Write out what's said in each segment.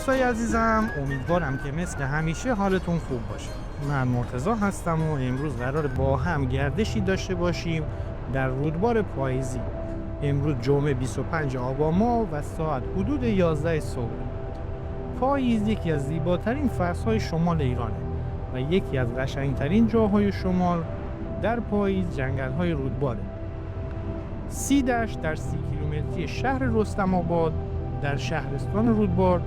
دوستای عزیزم، امیدوارم که مثل همیشه حالتون خوب باشه. من مرتضی هستم و امروز قرار با هم گردشی داشته باشیم در رودبار پاییزی. امروز جمعه 25 آبان ماه و ساعت حدود 11 صبح. پاییز یکی از زیباترین فصل‌های شمال ایرانه و یکی از قشنگترین جاهای شمال. در پاییز جنگل‌های رودباره. سیدش در 30 کیلومتری شهر رستم آباد در شهرستان رودبار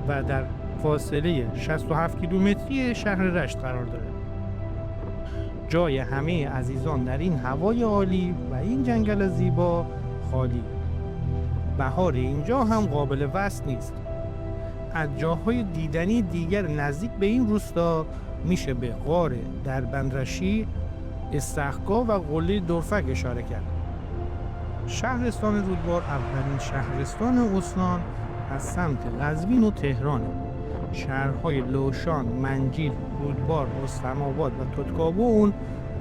و در فاصله 67 کیلومتری شهر رشت قرار داره. جای همه عزیزان در این هوای عالی و این جنگل زیبا خالی. بهار اینجا هم قابل وصف نیست. از جاهای دیدنی دیگر نزدیک به این روستا میشه به غار دربندرشی، استخگاه و قله دفراز اشاره کرد. شهرستان رودبار اولین شهرستان استان از سمت قزوین و تهرانه. شهرهای لوشان، منجیل، رودبار، رستم آباد و توتکابن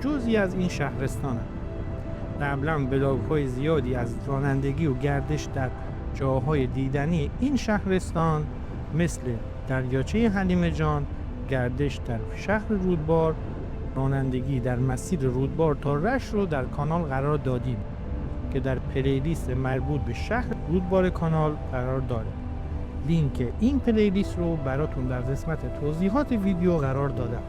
جزئی از این شهرستانند. قبلا ولاگ‌های زیادی از رانندگی و گردش در جاهای دیدنی این شهرستان مثل دریاچه حلیم جان، گردش در شهر رودبار، رانندگی در مسیر رودبار تا رشت رو در کانال قرار دادیم که در پلیلیست مربوط به شهر رودبار کانال قرار داره. لینک این پلیلیست رو براتون در قسمت توضیحات ویدیو قرار دادم.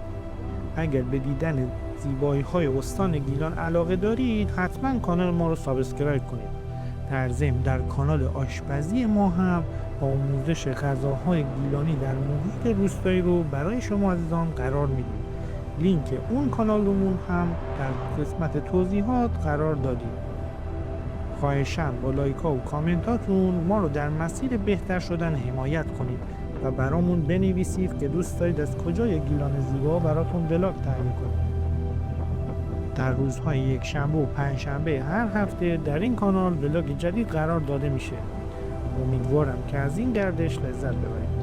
اگر به دیدن زیبایی های استان گیلان علاقه دارید حتما کانال ما رو سابسکرایب کنید. در ضمن در کانال آشپزی ما هم آموزش غذاهای گیلانی در محیط روستایی رو برای شما عزیزان قرار میدیم. لینک اون کانالمون هم در قسمت توضیحات قرار دادیم. خواهشاً با لایک‌ها و کامنتاتون ما رو در مسیر بهتر شدن حمایت کنید و برامون بنویسید که دوست دارید از کجای گیلان زیبا براتون ولاگ تهیه کنیم. در روزهای یکشنبه و پنجشنبه هر هفته در این کانال ولاگ جدید قرار داده میشه. امیدوارم که از این گردش لذت ببرید.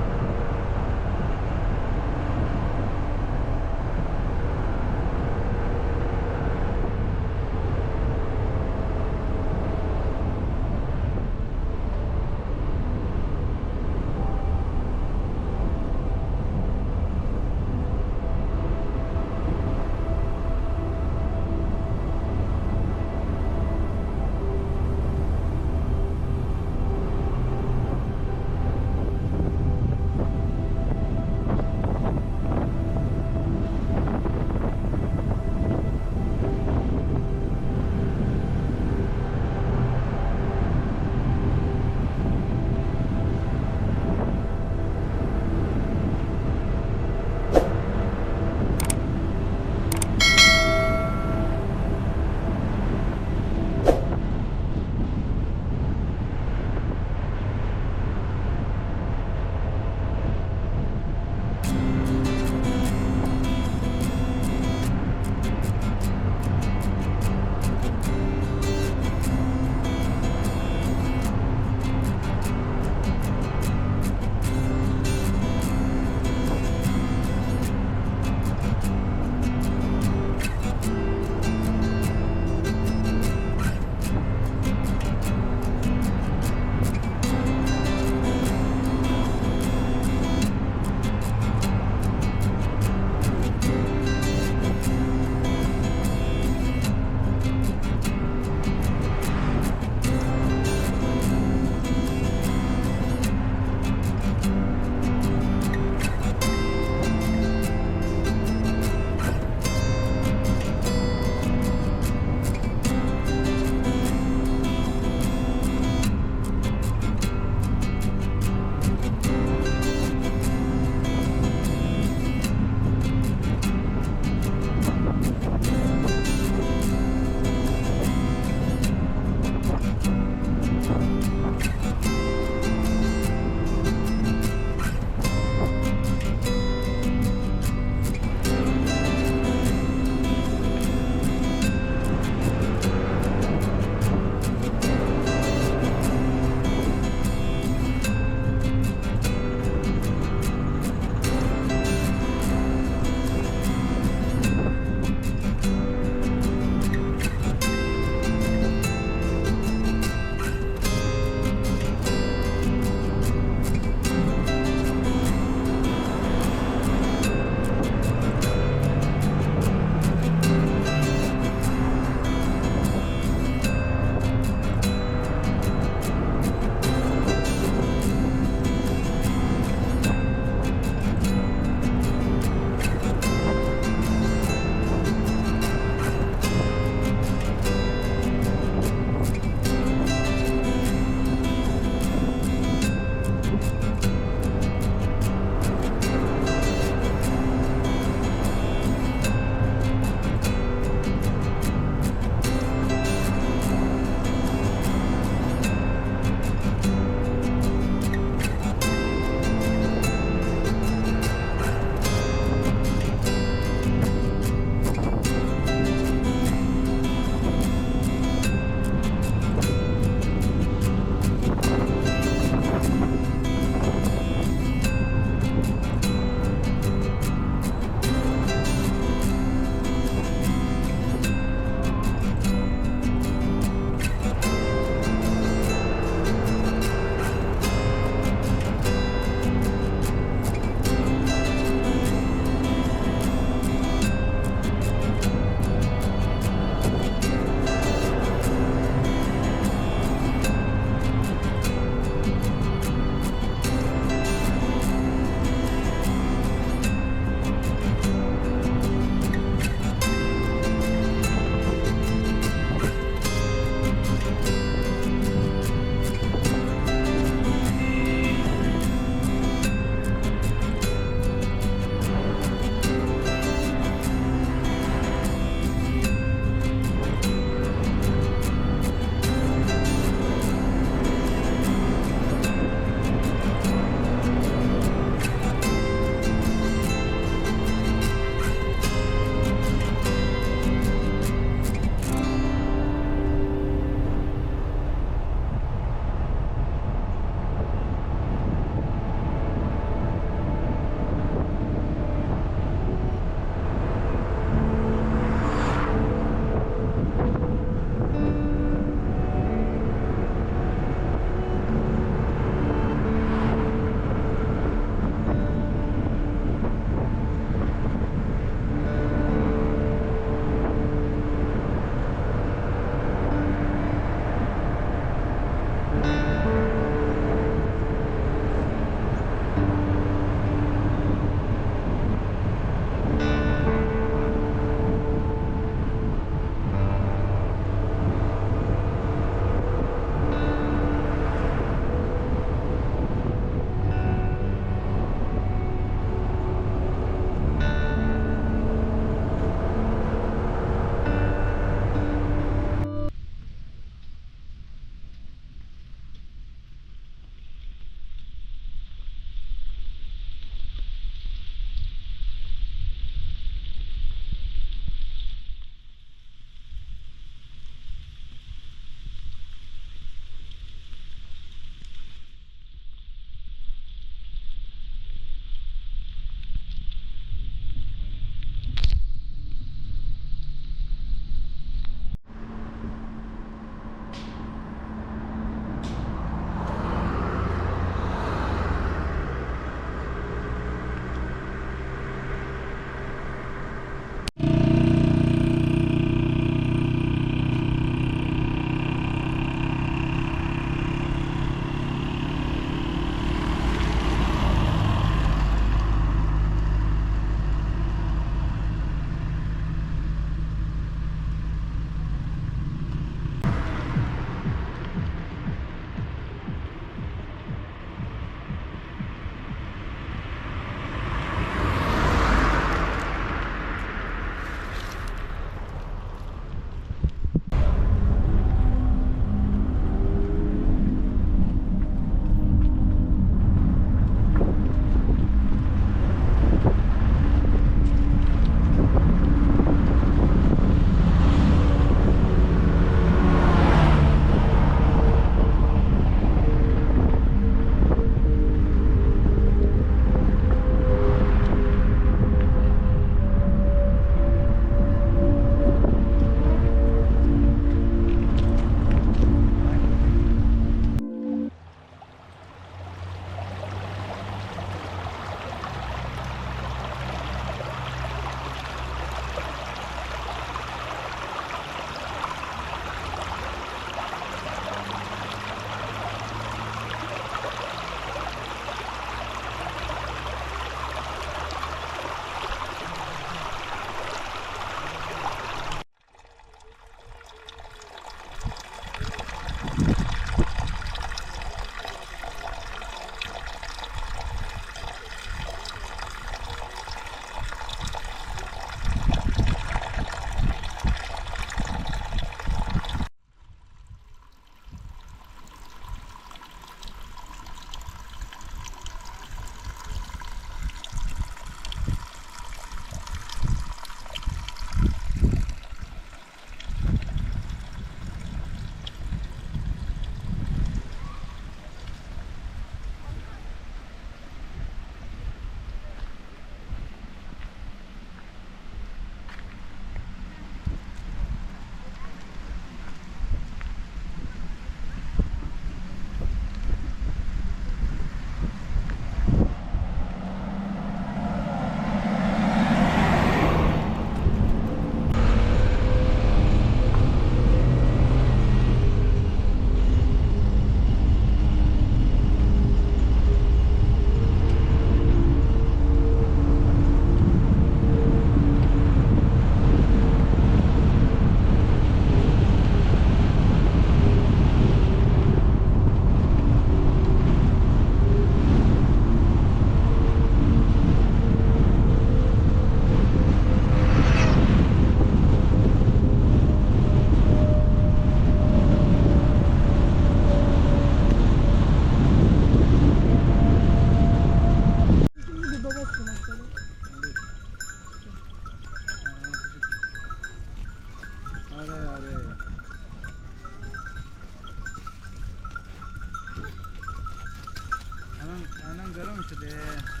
گرم شده.